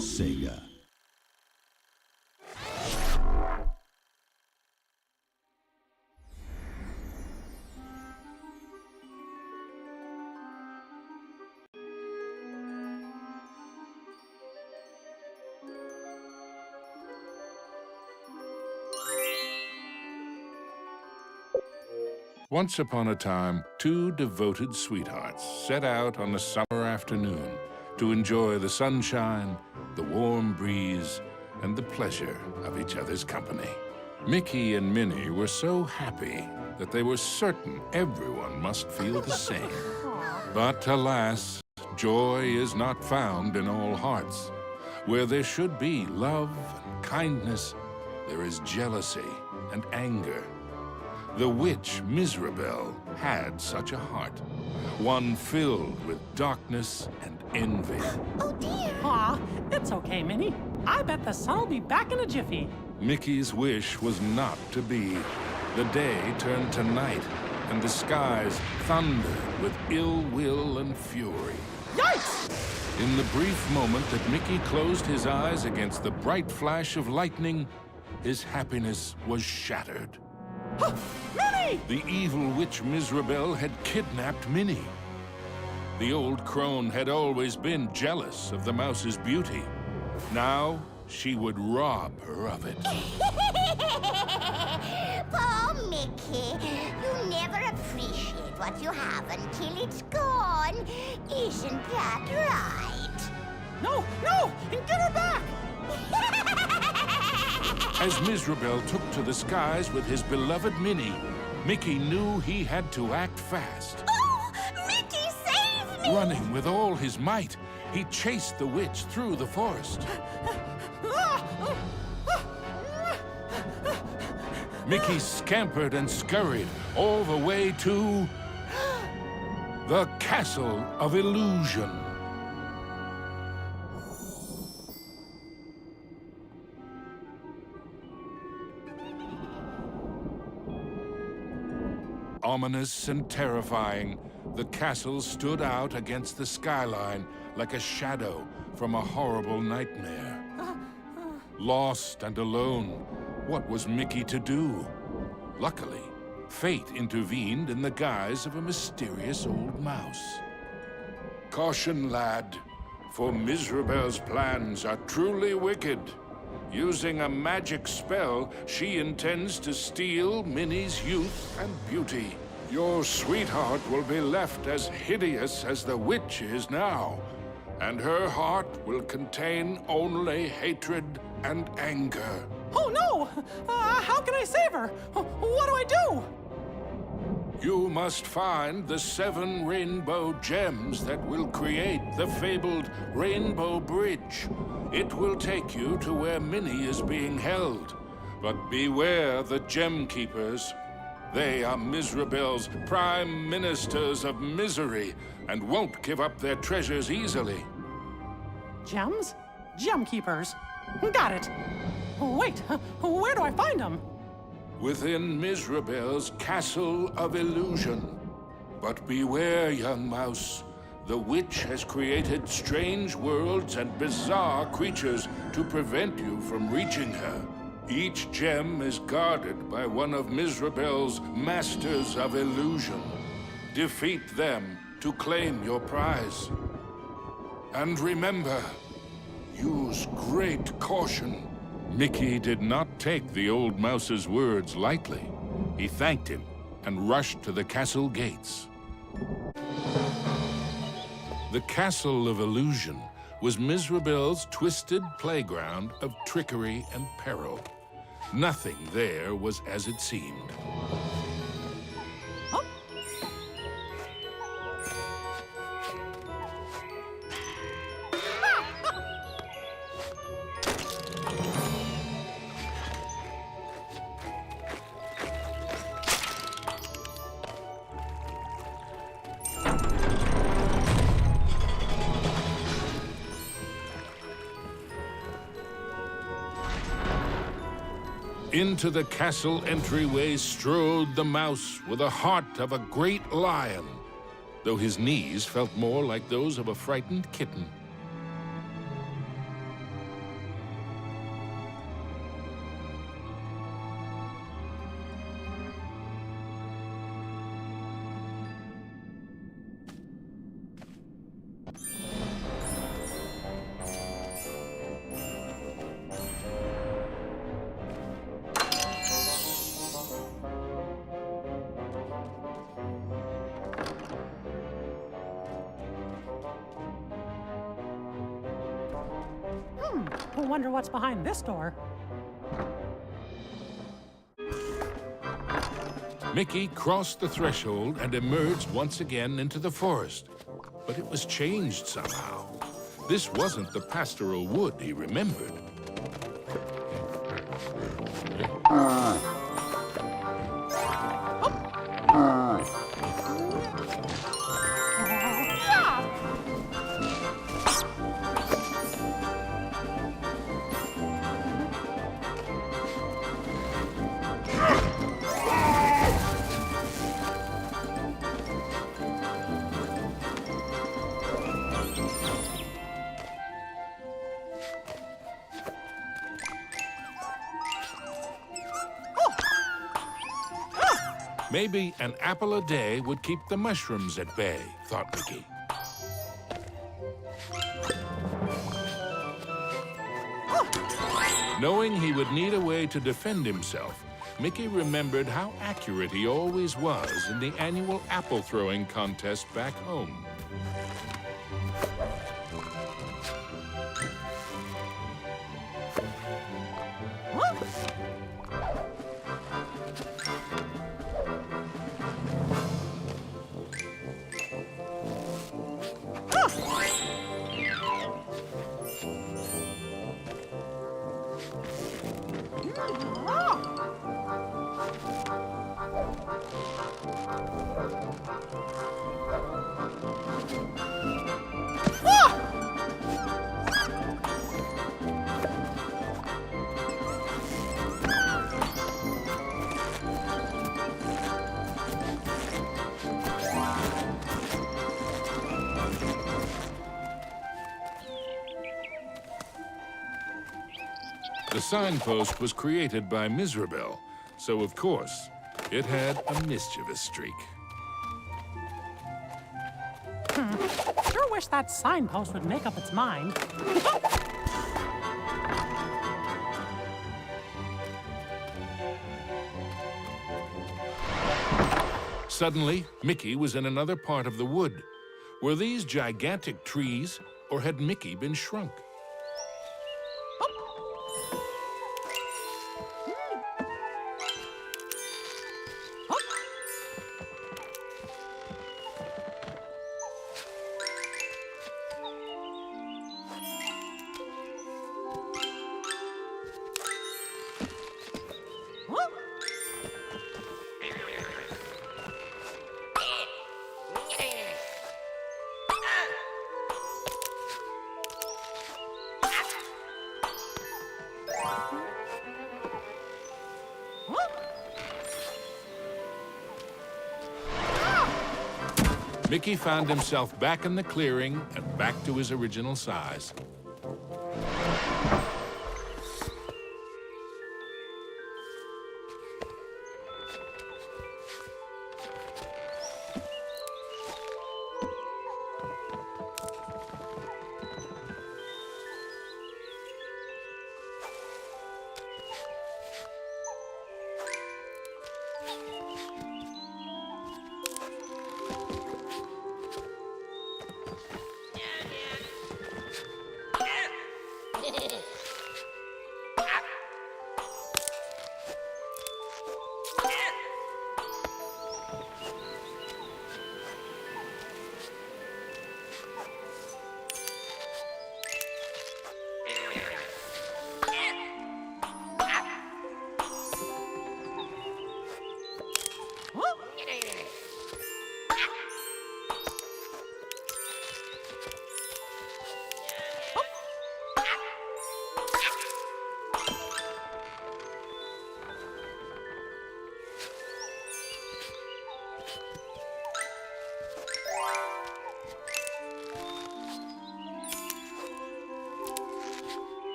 Sega. Once upon a time, two devoted sweethearts set out on a summer afternoon to enjoy the sunshine, the warm breeze, and the pleasure of each other's company. Mickey and Minnie were so happy that they were certain everyone must feel the same. But alas, joy is not found in all hearts. Where there should be love and kindness, there is jealousy and anger. The witch Miserabel had such a heart, one filled with darkness and envy. Oh dear! Aw, it's okay, Minnie. I bet the sun'll be back in a jiffy. Mickey's wish was not to be. The day turned to night, and the skies thundered with ill will and fury. Yikes! In the brief moment that Mickey closed his eyes against the bright flash of lightning, his happiness was shattered. Minnie! The evil witch Miserabel had kidnapped Minnie. The old crone had always been jealous of the mouse's beauty. Now, she would rob her of it. Poor Mickey, you never appreciate what you have until it's gone. Isn't that right? No! Get her back! As Miserabel took to the skies with his beloved Minnie, Mickey knew he had to act fast. Oh, Mickey, save me! Running with all his might, he chased the witch through the forest. Mickey scampered and scurried all the way to the Castle of Illusion. Ominous and terrifying, the castle stood out against the skyline like a shadow from a horrible nightmare. Lost and alone, what was Mickey to do? Luckily, fate intervened in the guise of a mysterious old mouse. Caution, lad, for Miserabel's plans are truly wicked. Using a magic spell, she intends to steal Minnie's youth and beauty. Your sweetheart will be left as hideous as the witch is now, and her heart will contain only hatred and anger. Oh no! How can I save her? What do I do? You must find the 7 rainbow gems that will create the fabled Rainbow Bridge. It will take you to where Minnie is being held. But beware the Gem Keepers. They are Miserabel's prime ministers of misery and won't give up their treasures easily. Gems? Gem keepers. Got it. Wait, where do I find them? Within Miserabel's Castle of Illusion. But beware, young mouse. The witch has created strange worlds and bizarre creatures to prevent you from reaching her. Each gem is guarded by one of Miserabel's Masters of Illusion. Defeat them to claim your prize. And remember, use great caution. Mickey did not take the old mouse's words lightly. He thanked him and rushed to the castle gates. The Castle of Illusion was Miserabel's twisted playground of trickery and peril. Nothing there was as it seemed. Into the castle entryway strode the mouse with the heart of a great lion, though his knees felt more like those of a frightened kitten. I wonder what's behind this door. Mickey crossed the threshold and emerged once again into the forest. But it was changed somehow. This wasn't the pastoral wood he remembered. Maybe an apple a day would keep the mushrooms at bay, thought Mickey. Knowing he would need a way to defend himself, Mickey remembered how accurate he always was in the annual apple throwing contest back home. The signpost was created by Miserable, so of course, it had a mischievous streak. Sure wish that signpost would make up its mind. Suddenly, Mickey was in another part of the wood. Were these gigantic trees, or had Mickey been shrunk? Mickey found himself back in the clearing and back to his original size.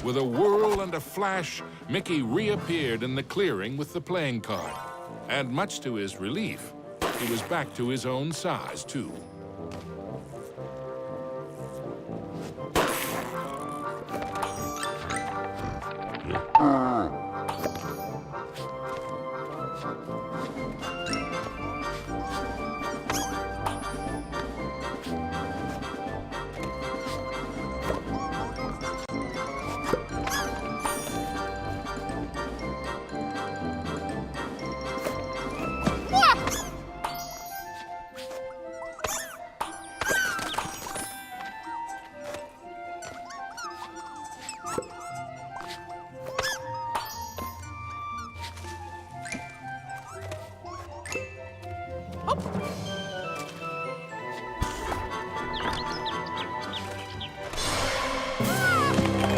With a whirl and a flash, Mickey reappeared in the clearing with the playing card. And much to his relief, he was back to his own size, too.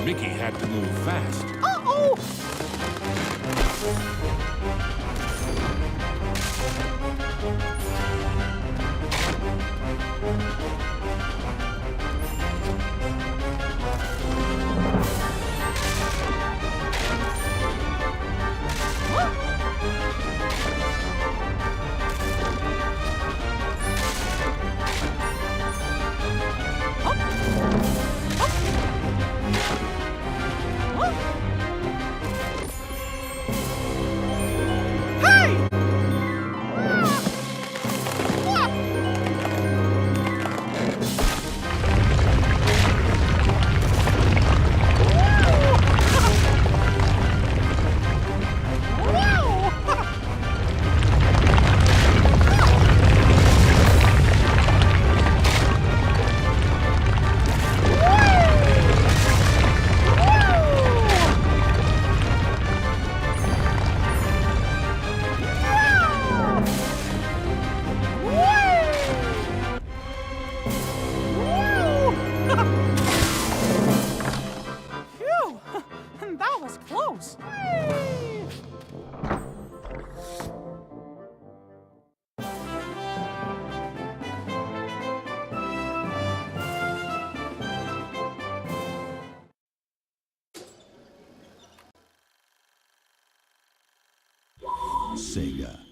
Mickey had to move fast. Uh-oh! Phew! That was close. Sega.